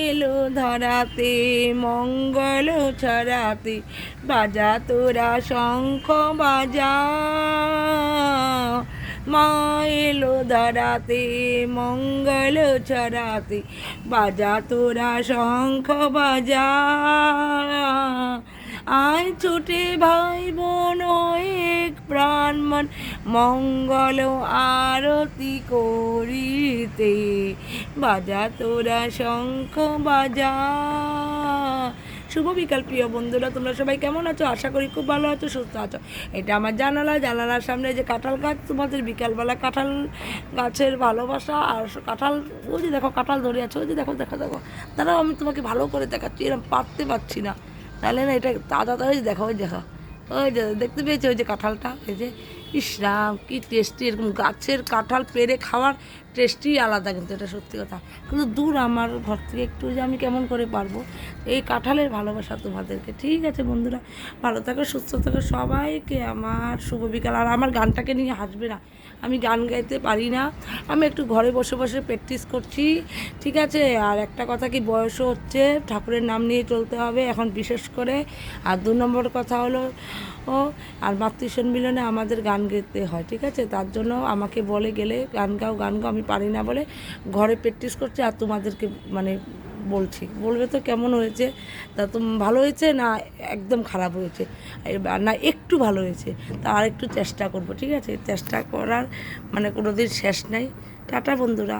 এলো ধরাতে মঙ্গল ছড়াতে, বাজা তোরা শঙ্খ বাজা। মা এলো ধরাতে মঙ্গল ছড়াতে, বাজা তোরা শঙ্খ বাজা। আয় ছুটে ভাই বোন হয়ে প্রাণ মন মঙ্গল আরতি করিতে, বাজা তোরা শঙ্খ বাজা। শুভ বিকাল প্রিয় বন্ধুরা, তোমরা সবাই কেমন আছো? আশা করি খুব ভালো আছো, সুস্থ আছো। এটা আমার জানালার সামনে যে কাঁঠাল গাছ, তোমাদের বিকালবেলা কাঁঠাল গাছের ভালোবাসা। আর কাঁঠাল, ওই যে দেখো কাঁঠাল ধরে আছে, ওই যে দেখো দেখো দেখো। দাঁড়াও আমি তোমাকে ভালো করে দেখাচ্ছি, এরকম পারতে পারছি না, তাহলে না এটা তাজা ওই দেখো ওই দেখো, ওই যে দেখতে পেয়েছো ওই যে কাঁঠালটা, এই যে ইস রাম কি টেস্টি। এরকম গাছের কাঁঠাল পেড়ে খাওয়ার টেস্টি আলাদা, কিন্তু এটা সত্যি কথা। কিন্তু দূর আমার ঘর থেকে একটু, যে আমি কেমন করে পারবো। এই কাঁঠালের ভালোবাসা তোমাদেরকে। ঠিক আছে বন্ধুরা, ভালো থাকো, সুস্থ থাকো, সবাইকে আমার শুভ বিকাল। আর আমার গানটাকে নিয়ে হাসবে না, আমি গান গাইতে পারি না, আমি একটু ঘরে বসে বসে প্র্যাকটিস করছি, ঠিক আছে। আর একটা কথা কি, বয়সও হচ্ছে, ঠাকুরের নাম নিয়ে চলতে হবে এখন বিশেষ করে। আর 2 নম্বর কথা হলো আর মাতৃসম্মিলনে আমাদের গান গাইতে হয়, ঠিক আছে। তার জন্য আমাকে বলে গেলে গান গাও গান গাও, আমি পারি না বলে ঘরে প্র্যাকটিস করছি। আর তোমাদেরকে মানে বলছি, বলবে তো কেমন হয়েছে, তা তো ভালো হয়েছে না একদম খারাপ হয়েছে, না একটু ভালো হয়েছে, তা আর একটু চেষ্টা করব, ঠিক আছে। চেষ্টা করার মানে কোনো দিন শেষ নাই। টাটা বন্ধুরা।